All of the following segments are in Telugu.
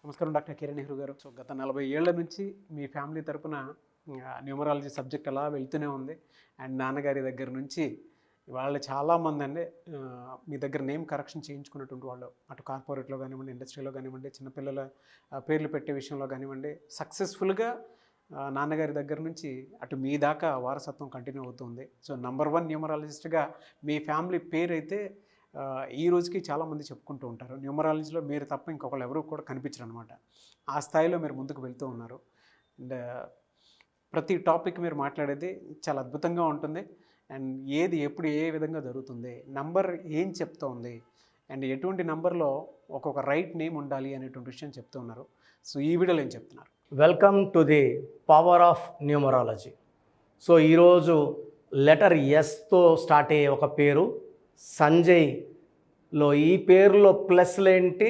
నమస్కారం డాక్టర్ కిరణ్ నెహ్రూ గారు. సో గత 40 ఏళ్ల నుంచి మీ ఫ్యామిలీ తరపున న్యూమరాలజీ సబ్జెక్ట్ అలా వెళ్తూనే ఉంది. అండ్ నాన్నగారి దగ్గర నుంచి వాళ్ళు చాలామంది అండి మీ దగ్గర నేమ్ కరెక్షన్ చేయించుకున్నటువంటి వాళ్ళు, అటు కార్పొరేట్లో కానివ్వండి, ఇండస్ట్రీలో కానివ్వండి, చిన్నపిల్లల పేర్లు పెట్టే విషయంలో కానివ్వండి, సక్సెస్ఫుల్గా నాన్నగారి దగ్గర నుంచి అటు మీ దాకా వారసత్వం కంటిన్యూ అవుతుంది. సో నంబర్ 1 న్యూమరాలజిస్ట్గా మీ ఫ్యామిలీ పేరైతే ఈ రోజుకి చాలామంది చెప్పుకుంటూ ఉంటారు. న్యూమరాలజీలో మీరు తప్ప ఇంకొకళ్ళు ఎవరు కూడా కనిపించరు అనమాట. ఆ స్థాయిలో మీరు ముందుకు వెళ్తూ ఉన్నారు. అండ్ ప్రతి టాపిక్ మీరు మాట్లాడేది చాలా అద్భుతంగా ఉంటుంది. అండ్ ఏది ఎప్పుడు ఏ విధంగా జరుగుతుంది, నంబర్ ఏం చెప్తోంది, అండ్ ఎటువంటి నంబర్లో ఒక్కొక్క రైట్ నేమ్ ఉండాలి అనేటువంటి విషయం చెప్తూ ఉన్నారు. సో ఈ వీడియోలో ఏం చెప్తున్నారు? Welcome to the power of numerology. So ఈరోజు లెటర్ ఎస్తో స్టార్ట్ అయ్యే ఒక పేరు సంజయ్లో, ఈ పేరులో ప్లస్లేంటి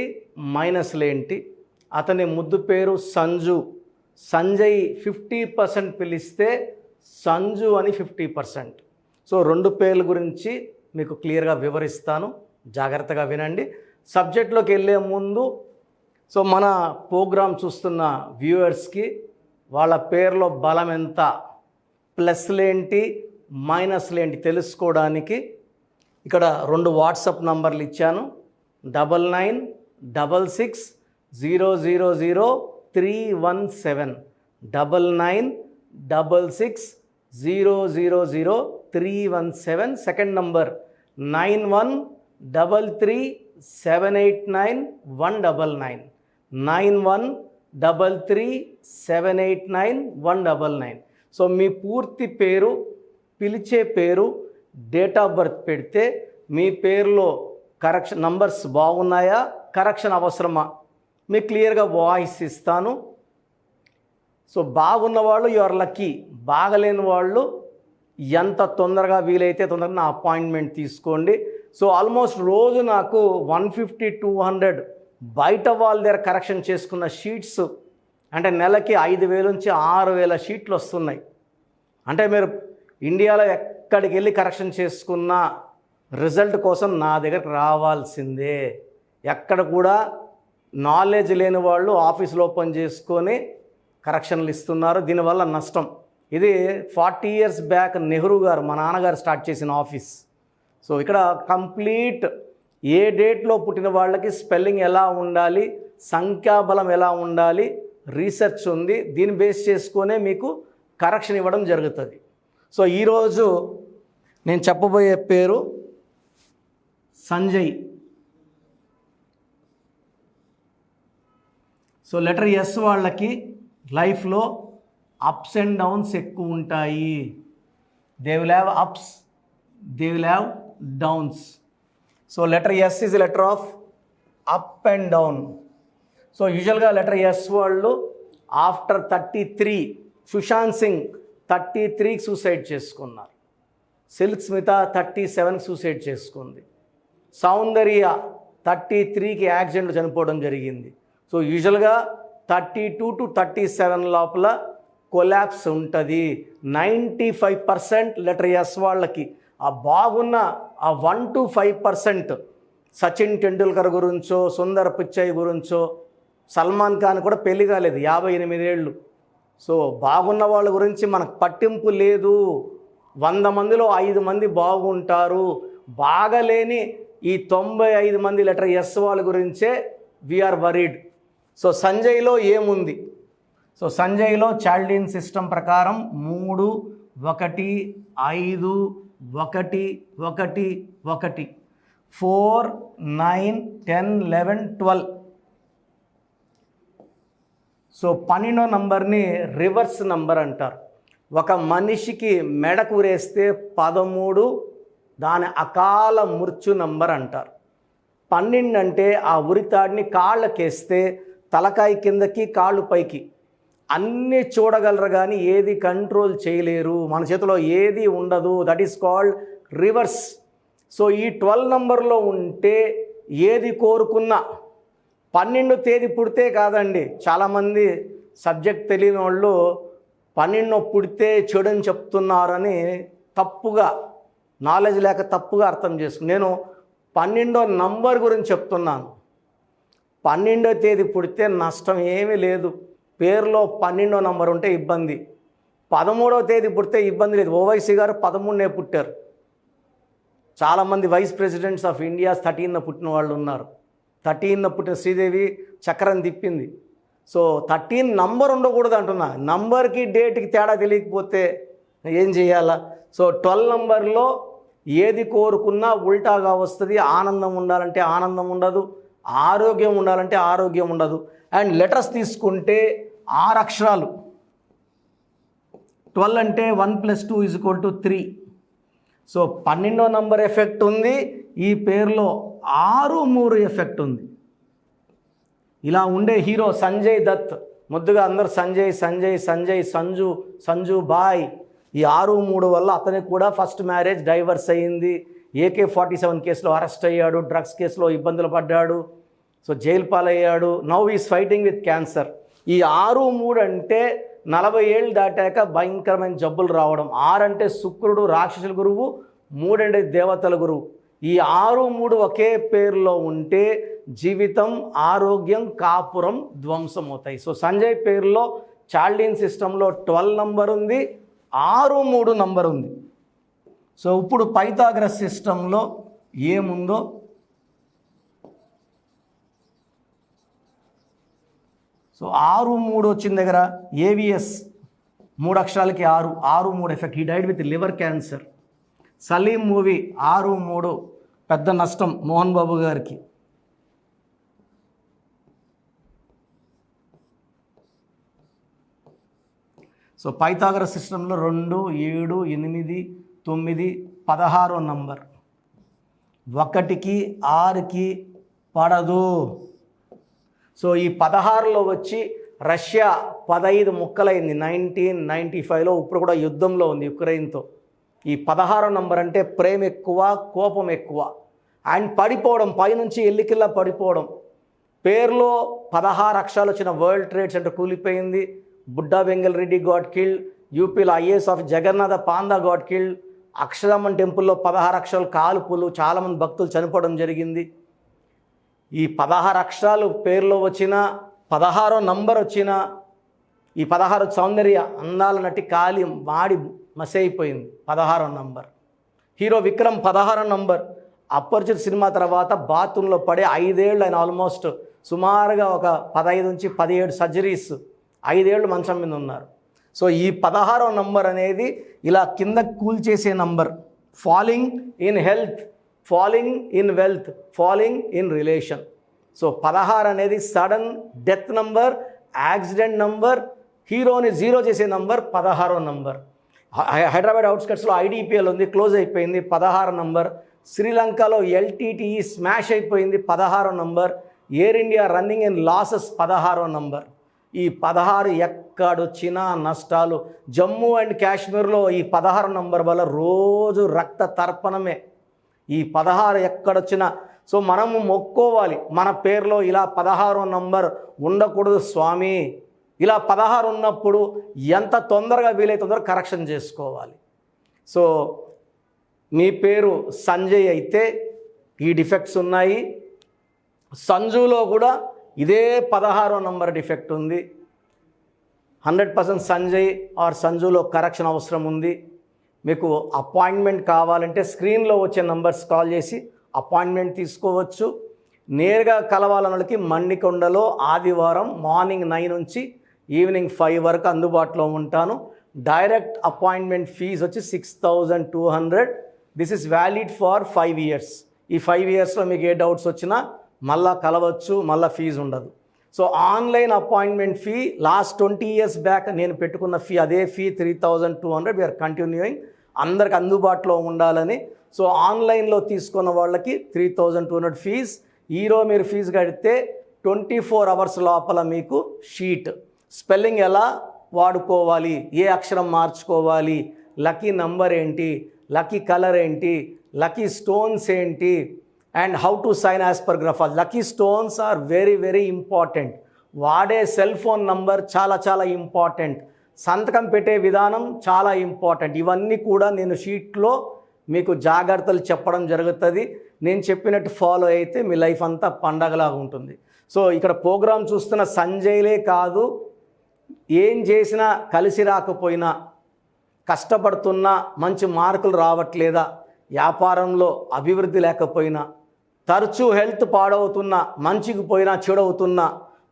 మైనస్లేంటి, అతని ముద్దు పేరు సంజు. సంజయ్ 50% పిలిస్తే సంజు అని 50%. సో 2 పేర్ల గురించి మీకు క్లియర్గా వివరిస్తాను, జాగ్రత్తగా వినండి. సబ్జెక్ట్లోకి వెళ్ళే ముందు సో మన ప్రోగ్రామ్ చూస్తున్న వ్యూవర్స్కి వాళ్ళ పేర్లో బలం ఎంత, ప్లస్లేంటి మైనస్లేంటి తెలుసుకోవడానికి ఇక్కడ 2 వాట్సాప్ నంబర్లు ఇచ్చాను. 9966000317, 9966000317. Second number 9133789199, 9133789199. సో మీ పూర్తి పేరు, పిలిచే పేరు, డేట్ ఆఫ్ బర్త్ పెడితే మీ పేరులో కరెక్షన్ నంబర్స్ బాగున్నాయా, కరెక్షన్ అవసరమా మీకు క్లియర్గా వాయిస్ ఇస్తాను. సో బాగున్న వాళ్ళు యు ఆర్ లక్కీ, బాగలేని వాళ్ళు ఎంత తొందరగా వీలైతే తొందరగా నా అపాయింట్మెంట్ తీసుకోండి. సో ఆల్మోస్ట్ రోజు నాకు 150-200 బయట వాళ్ళ దగ్గర కరెక్షన్ చేసుకున్న షీట్స్, అంటే నెలకి 5,000 నుంచి 6,000 షీట్లు వస్తున్నాయి. అంటే మీరు ఇండియాలో ఎక్కడికి వెళ్ళి కరెక్షన్ చేసుకున్న రిజల్ట్ కోసం నా దగ్గరకు రావాల్సిందే. ఎక్కడ కూడా నాలెడ్జ్ లేని వాళ్ళు ఆఫీసులో ఓపెన్ చేసుకొని కరెక్షన్లు ఇస్తున్నారు, దీనివల్ల నష్టం. ఇది 40 years బ్యాక్ నెహ్రూ గారు, మా నాన్నగారు స్టార్ట్ చేసిన ఆఫీస్. సో ఇక్కడ కంప్లీట్ ఏ డేట్లో పుట్టిన వాళ్ళకి స్పెల్లింగ్ ఎలా ఉండాలి, సంఖ్యాబలం ఎలా ఉండాలి రీసెర్చ్ ఉంది. దీన్ని బేస్ చేసుకొనే మీకు కరెక్షన్ ఇవ్వడం జరుగుతుంది. సో ఈరోజు నేను చెప్పబోయే పేరు సంజయ్. సో లెటర్ ఎస్ వాళ్ళకి లైఫ్లో అప్స్ అండ్ డౌన్స్ ఎక్కువ ఉంటాయి. They will have ups, they will have downs. So letter S is letter of up and down. So యూజువల్గా లెటర్ ఎస్ వాళ్ళు ఆఫ్టర్ 33, సుశాంత్ సింగ్ 33కి సూసైడ్ చేసుకున్నారు. సిల్క్ స్మిత 37కి సూసైడ్ చేసుకుంది. సౌందర్య 33కి యాక్సిడెంట్లో చనిపోవడం జరిగింది. సో యూజువల్గా 32 to 37 లోపల కొలాప్స్ ఉంటుంది. 95% లెటర్ ఎస్ వాళ్ళకి. ఆ బాగున్న ఆ 1 to 5% సచిన్ టెండూల్కర్ గురించో, సుందర్ పిచ్చయ్ గురించో, సల్మాన్ ఖాన్ కూడా పెళ్లి కాలేదు, 58 ఏళ్ళు. సో బాగున్న వాళ్ళ గురించి మనకు పట్టింపు లేదు. 100 మందిలో 5 మంది బాగుంటారు. బాగలేని ఈ 95 మంది లెటర్ ఎస్ వాళ్ళ గురించే వీఆర్ వరీడ్. సో సంజయ్లో ఏముంది? సో సంజయ్లో చాల్డిన్ సిస్టమ్ ప్రకారం 3, 1, 5, 1, 1, 1, 4, 9, 10, 11, 12. సో 12వ నంబర్ని రివర్స్ నంబర్ అంటారు. ఒక మనిషికి మెడకు వేస్తే 13, దాని అకాల మృత్యు నంబర్ అంటారు. 12 అంటే ఆ ఉరితాడిని కాళ్ళకేస్తే తలకాయ కిందకి, కాళ్ళు పైకి అన్నీ చూడగలరు కానీ ఏది కంట్రోల్ చేయలేరు. మన చేతిలో ఏది ఉండదు. That is called reverse. So ఈ 12 నంబర్లో ఉంటే ఏది కోరుకున్నా, 12 తేదీ పుడితే కాదండి. చాలామంది సబ్జెక్ట్ తెలియని వాళ్ళు 12 పుడితే చెడు అని చెప్తున్నారని తప్పుగా, నాలెడ్జ్ లేక తప్పుగా అర్థం చేసుకుని నేను 12వ నంబర్ గురించి చెప్తున్నాను. 12వ తేదీ పుడితే నష్టం ఏమీ లేదు. పేరులో 12వ నంబర్ ఉంటే ఇబ్బంది. 13వ తేదీ పుడితే ఇబ్బంది లేదు. ఓవైసీ గారు 13నే పుట్టారు. చాలామంది వైస్ ప్రెసిడెంట్స్ ఆఫ్ ఇండియా 13న పుట్టిన వాళ్ళు ఉన్నారు. 13న పుట్టిన శ్రీదేవి చక్రం తిప్పింది. సో 13 నంబర్ ఉండకూడదు అంటున్నా. నంబర్కి డేట్కి తేడా తెలియకపోతే ఏం చేయాలా? సో 12 నంబర్లో ఏది కోరుకున్నా ఉల్టాగా వస్తుంది. ఆనందం ఉండాలంటే ఆనందం ఉండదు, ఆరోగ్యం ఉండాలంటే ఆరోగ్యం ఉండదు. అండ్ లెటర్స్ తీసుకుంటే 6 అక్షరాలు. 12 అంటే 1 + 2 = 3. సో 12వ నంబర్ ఎఫెక్ట్ ఉంది. ఈ పేరులో 6, 3 ఎఫెక్ట్ ఉంది. ఇలా ఉండే హీరో సంజయ్ దత్. ముద్దుగా అందరు సంజయ్ సంజయ్ సంజయ్ సంజు సంజు బాయ్. ఈ 6, 3 వల్ల అతనికి కూడా ఫస్ట్ మ్యారేజ్ డైవర్స్ అయ్యింది. AK-47 కేసులో అరెస్ట్ అయ్యాడు. డ్రగ్స్ కేసులో ఇబ్బందులు పడ్డాడు. సో జైలు పాలయ్యాడు. Now is fighting with cancer. ఈ 6, 3 అంటే 40 ఏళ్ళు దాటాక భయంకరమైన జబ్బులు రావడం. 6 అంటే శుక్రుడు రాక్షసుల గురువు, 3 అంటే దేవతల గురువు. ఈ 6, 3 ఒకే పేరులో ఉంటే జీవితం, ఆరోగ్యం, కాపురం ధ్వంసం అవుతాయి. సో సంజయ్ పేరులో చాల్డీన్ సిస్టంలో 12 నంబర్ ఉంది, 6, 3 నంబర్ ఉంది. సో ఇప్పుడు పైథాగరస్ సిస్టంలో ఏముందో సో 6, 3 వచ్చిన దగ్గర AVS 3 అక్షరాలకి 6, 6, 3 ఎఫెక్ట్. ఈ died with liver cancer. Salim movie 6, 3 పెద్ద నష్టం మోహన్ బాబు గారికి. సో పైథాగరస్ సిస్టంలో 2, 7, 8, 9, 16 నంబర్. 1కి 6కి పడదు. సో ఈ 16లో వచ్చి రష్యా 15 ముక్కలైంది 1995లో. ఇప్పుడు కూడా యుద్ధంలో ఉంది యుక్రెయిన్తో. ఈ 16 నంబర్ అంటే ప్రేమ ఎక్కువ, కోపం ఎక్కువ. అండ్ పడిపోవడం, పైనుంచి ఎల్లికిల్లా పడిపోవడం. పేరులో 16 అక్షరాలు వచ్చిన వరల్డ్ ట్రేడ్ సెంటర్ కూలిపోయింది. Budda Vengal Reddy got killed. యూపీలో IAS of Jagannatha Panda got killed. అక్షరమ్మన్ టెంపుల్లో 16 అక్షరాలు కాల్పులు, చాలామంది భక్తులు చనిపోవడం జరిగింది. ఈ 16 అక్షరాలు పేరులో వచ్చిన, 16వ నంబర్ వచ్చిన, ఈ 16 సౌందర్య అందాల నటి కాలి మాడి మసైపోయింది. 16వ నంబర్. హీరో విక్రమ్ 16వ నంబర్. అపరిచిత సినిమా తర్వాత బాత్రూంలో పడే 5 ఏళ్ళు ఆయన ఆల్మోస్ట్ సుమారుగా ఒక 15 నుంచి 17 సర్జరీస్, 5 ఏళ్ళు మంచం మీద ఉన్నారు. సో ఈ 16వ నంబర్ అనేది ఇలా కింద కూల్చేసే number. Falling in health, falling in wealth, falling in relation. So 16 అనేది sudden death number, accident number, హీరోని 0 చేసే నంబర్ 16వ నంబర్. హైదరాబాద్ అవుట్స్కట్స్లో IDPL ఉంది, క్లోజ్ అయిపోయింది 16 నంబర్. శ్రీలంకలో LTTE స్మాష్ అయిపోయింది 16వ number. Air India running in losses 16వ నంబర్. ఈ 16 ఎక్కడొచ్చినా నష్టాలు. జమ్మూ అండ్ కాశ్మీర్లో ఈ 16 నంబర్ వల్ల రోజు రక్త తర్పణమే. ఈ 16 ఎక్కడొచ్చినా. సో మనము మొక్కోవాలి, మన పేరులో ఇలా 16వ నంబర్ ఉండకూడదు స్వామి. ఇలా 16 ఉన్నప్పుడు ఎంత తొందరగా వీలైతే తొందరగా కరెక్షన్ చేసుకోవాలి. సో మీ పేరు సంజయ్ అయితే ఈ డిఫెక్ట్స్ ఉన్నాయి. సంజులో కూడా ఇదే 16వ నంబర్ డిఫెక్ట్ ఉంది. 100% సంజయ్ ఆర్ సంజులో కరెక్షన్ అవసరం ఉంది. మీకు అపాయింట్మెంట్ కావాలంటే స్క్రీన్లో వచ్చే నంబర్స్ కాల్ చేసి అపాయింట్మెంట్ తీసుకోవచ్చు. నేరుగా కలవాలన్న వాళ్ళకి మణికొండలో ఆదివారం మార్నింగ్ 9 నుంచి ఈవినింగ్ 5 వరకు అందుబాటులో ఉంటాను. డైరెక్ట్ అపాయింట్మెంట్ ఫీజు వచ్చి 6200. This is valid for 5 years. ఈ 5 yearsలో మీకు ఏ డౌట్స్ వచ్చినా మళ్ళా కలవచ్చు, మళ్ళీ ఫీజు ఉండదు. So online appointment fee last 20 years back నేను పెట్టుకున్న ఫీ, అదే ఫీ 3200. వీఆర్ కంటిన్యూయింగ్, అందరికి అందుబాటులో ఉండాలని. సో ఆన్లైన్లో తీసుకున్న వాళ్ళకి 3200 ఫీజ్. ఈరోజు మీరు ఫీజు కడితే 24 hours లోపల మీకు షీట్, స్పెల్లింగ్ ఎలా వాడుకోవాలి, ఏ అక్షరం మార్చుకోవాలి, లక్కీ నంబర్ ఏంటి, లక్కీ కలర్ ఏంటి, లక్కీ స్టోన్స్ ఏంటి, and how to sign as per గ్రాఫా. Lucky stones are very very important. వాడే సెల్ ఫోన్ నంబర్ చాలా చాలా ఇంపార్టెంట్. సంతకం పెట్టే విధానం చాలా ఇంపార్టెంట్. ఇవన్నీ కూడా నేను షీట్లో మీకు జాగ్రత్తలు చెప్పడం జరుగుతుంది. నేను చెప్పినట్టు ఫాలో అయితే మీ లైఫ్ అంతా పండగలాగా ఉంటుంది. సో ఇక్కడ ప్రోగ్రాం చూస్తున్న సంజయ్లే కాదు, ఏం చేసినా కలిసి రాకపోయినా, కష్టపడుతున్నా మంచి మార్కులు రావట్లేదా, వ్యాపారంలో అభివృద్ధి లేకపోయినా, తరచూ హెల్త్ పాడవుతున్నా, మంచికి పోయినా చెడవుతున్నా,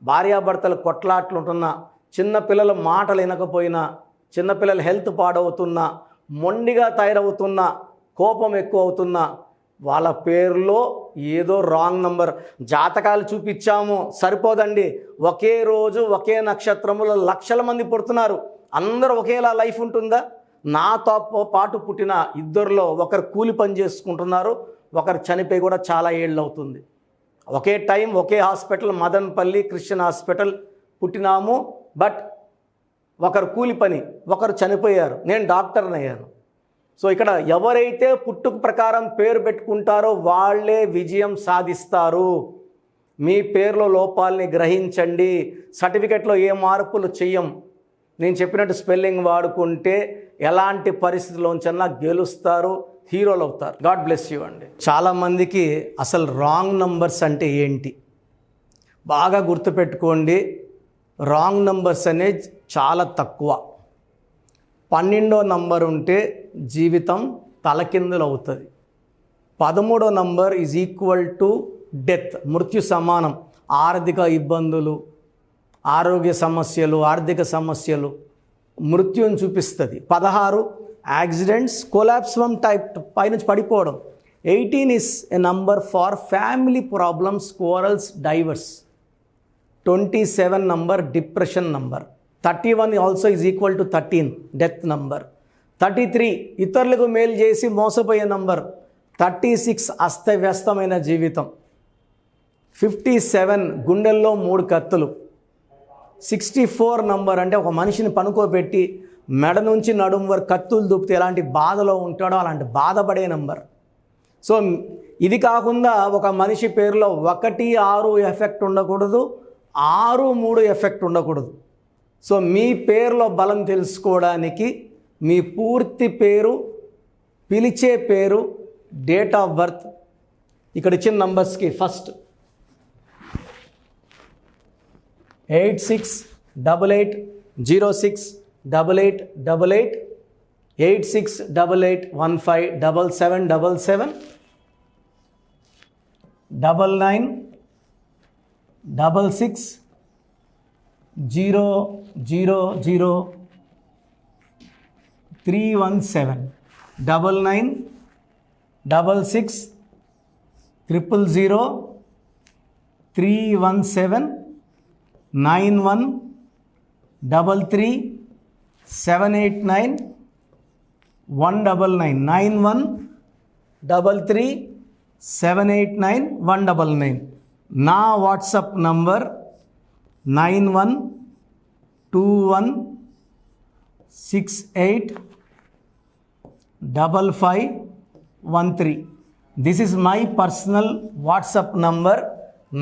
భార్యాభర్తలు కొట్లాట్లు ఉంటున్నా, చిన్నపిల్లల మాటలు వినకపోయినా, చిన్నపిల్లల హెల్త్ పాడవుతున్నా, మొండిగా తయారవుతున్నా, కోపం ఎక్కువ అవుతున్నా, వాళ్ళ పేరులో ఏదో రాంగ్ నంబర్. జాతకాలు చూపించాము సరిపోదండి, ఒకే రోజు ఒకే నక్షత్రములో లక్షల మంది పుడుతున్నారు. అందరూ ఒకేలా లైఫ్ ఉంటుందా? నాతో పాటు పుట్టిన ఇద్దరిలో ఒకరు కూలి పని చేసుకుంటున్నారు, ఒకరు చనిపోయి కూడా చాలా ఏళ్ళు అవుతుంది. ఒకే టైం ఒకే హాస్పిటల్ మదన్పల్లి క్రిస్టియన్ హాస్పిటల్ పుట్టినాము, బట్ ఒకరు కూలి పని, ఒకరు చనిపోయారు, నేను డాక్టర్ని అయ్యాను. సో ఇక్కడ ఎవరైతే పుట్టుక ప్రకారం పేరు పెట్టుకుంటారో వాళ్ళే విజయం సాధిస్తారు. మీ పేరులో లోపాలని గ్రహించండి. సర్టిఫికెట్లో ఏ మార్పులు చెయ్యం. నేను చెప్పినట్టు స్పెల్లింగ్ వాడుకుంటే ఎలాంటి పరిస్థితుల్లోంచన్నా గెలుస్తారు, హీరోలు అవుతారు. గాడ్ బ్లెస్ యూ అండి. చాలామందికి అసలు రాంగ్ నంబర్స్ అంటే ఏంటి బాగా గుర్తుపెట్టుకోండి. రాంగ్ నంబర్స్ అనేది చాలా తక్కువ. 12వ నంబర్ ఉంటే జీవితం తలకిందులు అవుతుంది. 13వ number is equal to death, మృత్యు సమానం. ఆర్థిక ఇబ్బందులు, ఆరోగ్య సమస్యలు, ఆర్థిక సమస్యలు మృత్యుని చూపిస్తుంది. 16 యాక్సిడెంట్స్, కొలాప్స్ ఫ్రమ్ టైప్ పైనుంచి పడిపోవడం. 18 is a number far family problems, quarrels, divorce. 27 number depression number. 31 also is equal to 13 death number. 33 ఇతరులకు మేలు చేసి మోసపోయే నంబర్. 36 అస్తవ్యస్తమైన జీవితం. 57 గుండెల్లో 3 కత్తులు. 64 నంబర్ అంటే ఒక మనిషిని పనుకోబెట్టి మెడ నుంచి నడుము వరకు కత్తులు దూపితే ఎలాంటి బాధలో ఉంటాడో అలాంటి బాధపడే నంబర్. సో ఇది కాకుండా ఒక మనిషి పేరులో 1, 6 ఎఫెక్ట్ ఉండకూడదు, 6, 3 ఎఫెక్ట్ ఉండకూడదు. సో మీ పేరులో బలం తెలుసుకోవడానికి మీ పూర్తి పేరు, పిలిచే పేరు, డేట్ ఆఫ్ బర్త్, ఇక్కడ ఇచ్చిన నంబర్స్కి ఫస్ట్ 8688068888, 8688157777, 9966000317, 9966000317, 9133789199, 9133789199. నా WhatsApp number 9121685513. This is my personal WhatsApp number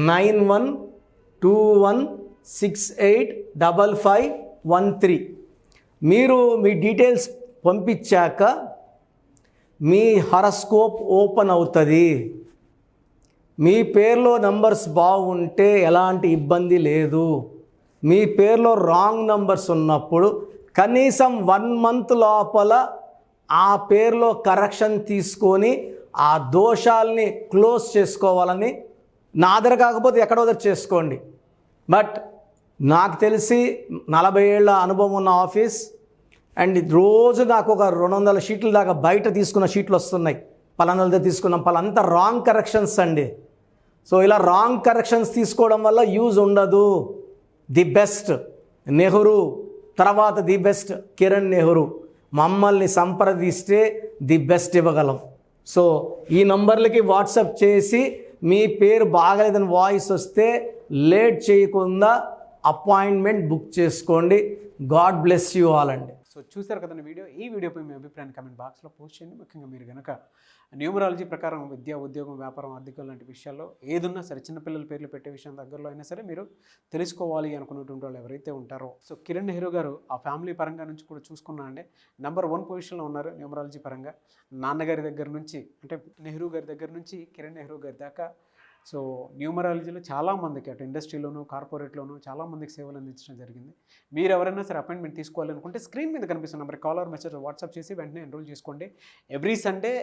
9121685513. మీరు మీ డీటెయిల్స్ పంపించాక మీ హరస్కోప్ ఓపెన్ అవుతుంది. మీ పేరులో నంబర్స్ బాగుంటే ఎలాంటి ఇబ్బంది లేదు. మీ పేరులో రాంగ్ నంబర్స్ ఉన్నప్పుడు కనీసం 1 మంత్ లోపల ఆ పేరులో కరెక్షన్ తీసుకొని ఆ దోషాలని క్లోజ్ చేసుకోవాలని, నా దగ్గర కాకపోతే ఎక్కడో దగ్గర చేసుకోండి. బట్ నాకు తెలిసి 40 ఏళ్ళ అనుభవం ఉన్న ఆఫీస్ అండ్ రోజు నాకు ఒక 200 షీట్ల దాకా బయట తీసుకున్న షీట్లు వస్తున్నాయి. పలానాలతో తీసుకున్నాం, పలానంతా రాంగ్ కరెక్షన్స్ అండి. సో ఇలా రాంగ్ కరెక్షన్స్ తీసుకోవడం వల్ల యూజ్ ఉండదు. ది బెస్ట్ నెహ్రూ, తర్వాత ది బెస్ట్ కిరణ్ నెహ్రూ, మమ్మల్ని సంప్రదిస్తే ది బెస్ట్ ఇవ్వగలం. సో ఈ నంబర్లకి వాట్సాప్ చేసి మీ పేరు బాగలేదని వాయిస్ వస్తే లేట్ చేయకుండా అపాయింట్మెంట్ బుక్ చేసుకోండి. గాడ్ బ్లెస్ యూ ఆల్ అండి. సో చూసారు కదండి వీడియో. ఈ వీడియోపై మీ అభిప్రాయాన్ని కామెంట్ బాక్స్లో పోస్ట్ చేయండి. ముఖ్యంగా మీరు కనుక న్యూమరాలజీ ప్రకారం విద్య, ఉద్యోగం, వ్యాపారం, ఆర్థికం లాంటి విషయాల్లో ఏదున్నా సరే, చిన్నపిల్లల పేర్లు పెట్టే విషయం దగ్గరలో అయినా సరే మీరు తెలుసుకోవాలి అనుకున్నటువంటి వాళ్ళు ఎవరైతే ఉంటారో, సో కిరణ్ నెహ్రూ గారు ఆ ఫ్యామిలీ పరంగా నుంచి కూడా చూసుకున్నా అండి నెంబర్ 1 పొజిషన్లో ఉన్నారు న్యూమరాలజీ పరంగా. నాన్నగారి దగ్గర నుంచి అంటే నెహ్రూ గారి దగ్గర నుంచి కిరణ్ నెహ్రూ గారి దాకా సో న్యూమరాలజీలో చాలామందికి అటు ఇండస్ట్రీలోను కార్పొరేట్లోను చాలామందికి సేవలు అందించడం జరిగింది. మీరు ఎవరైనా సరే అపాయింట్మెంట్ తీసుకోవాలనుకుంటే స్క్రీన్ మీద కనిపిస్తున్న నెంబర్ కాలర్ మెసేజ్ వాట్సాప్ చేసి వెంటనే ఎన్రోల్ చేసుకోండి. ఎవ్రీ సండే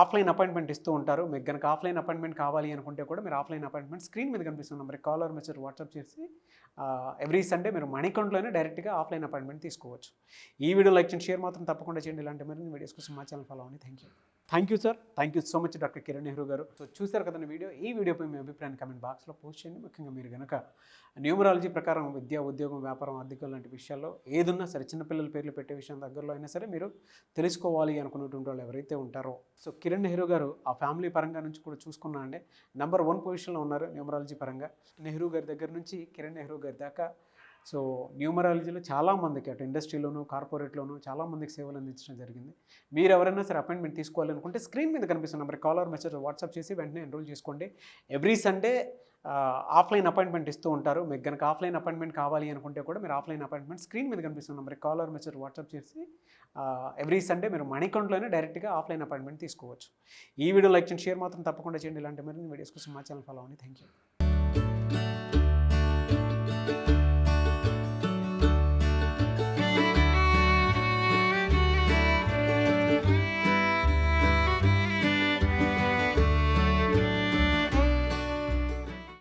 ఆఫ్లైన్ అపాయింట్మెంట్ ఇస్తూ ఉంటారు. మీకు కనుక ఆఫ్లైన్ అపాయింట్మెంట్ కావాలి అనుకుంటే కూడా మీరు ఆఫ్లైన్ అపాయింట్మెంట్ స్క్రీన్ మీద కనిపిస్తున్న నెంబర్ కాలర్ మెసేజ్ వాట్సాప్ చేసి ఎవ్రీ సండే మీరు మణికంట్లోనే డైరెక్ట్గా ఆఫ్లైన్ అపాయింట్మెంట్ తీసుకోవచ్చు. ఈ వీడియో లైక్ చేయండి, షేర్ మాత్రం తప్పకుండా చేయండి. ఇలాంటి మరిన్ని వీడియోస్ కోసం మా ఛానల్ ఫాలో అవ్వండి. Thank you sir. Thank you so much doctor Kiran Nehru గారు. సో చూశారు కదండి వీడియో. ఈ వీడియోపై మీ అభిప్రాయాన్ని కామెంట్ బాక్స్లో పోస్ట్ చేయండి. ముఖ్యంగా మీరు కనుక న్యూమరాలజీ ప్రకారం విద్య, ఉద్యోగం, వ్యాపారం, ఆర్థికం లాంటి విషయాల్లో ఏదున్నా సరే, చిన్నపిల్లల పేర్లు పెట్టే విషయం దగ్గరలో అయినా సరే మీరు తెలుసుకోవాలి అనుకున్నటువంటి వాళ్ళు ఎవరైతే ఉంటారో, సో కిరణ్ నెహ్రూ గారు ఆ ఫ్యామిలీ పరంగా నుంచి కూడా చూసుకున్నా అండి నెంబర్ 1 పొజిషన్లో ఉన్నారు న్యూమరాలజీ పరంగా. నెహ్రూ గారి దగ్గర నుంచి కిరణ్ నెహ్రూ గారి దాకా సో న్యూమరాలజీలో చాలామందికి అటు ఇండస్ట్రీలోను కార్పొరేట్లోను చాలామందికి సేవలు అందించడం జరిగింది. మీరు ఎవరైనా సరే అపాయింట్మెంట్ తీసుకోవాలనుకుంటే స్క్రీన్ మీద కనిపిస్తున్న నెంబర్ కాలర్ మెసేజ్ వాట్సాప్ చేసి వెంటనే ఎన్రోల్ చేసుకోండి. ఎవ్రీ సండే ఆఫ్లైన్ అపాయింట్మెంట్ ఇస్తూ ఉంటారు. మీకు కనుక ఆఫ్లైన్ అపాయింట్మెంట్ కావాలి అనుకుంటే కూడా మీరు ఆఫ్లైన్ అపాయింట్మెంట్ స్క్రీన్ మీద కనిపిస్తున్న నెంబర్ కాలర్ మెసేజ్ వాట్సాప్ చేసి ఎవ్రీ సండే మీరు మణికంట్లోనే డైరెక్ట్గా ఆఫ్లైన్ అపాయింట్మెంట్ తీసుకోవచ్చు. ఈ వీడియో లైక్ చేయండి, షేర్ మాత్రం తప్పకుండా చేయండి. ఇలాంటి మరిన్ని వీడియోస్ కోసం మా ఛానల్ ఫాలో అవ్వండి. Thank you.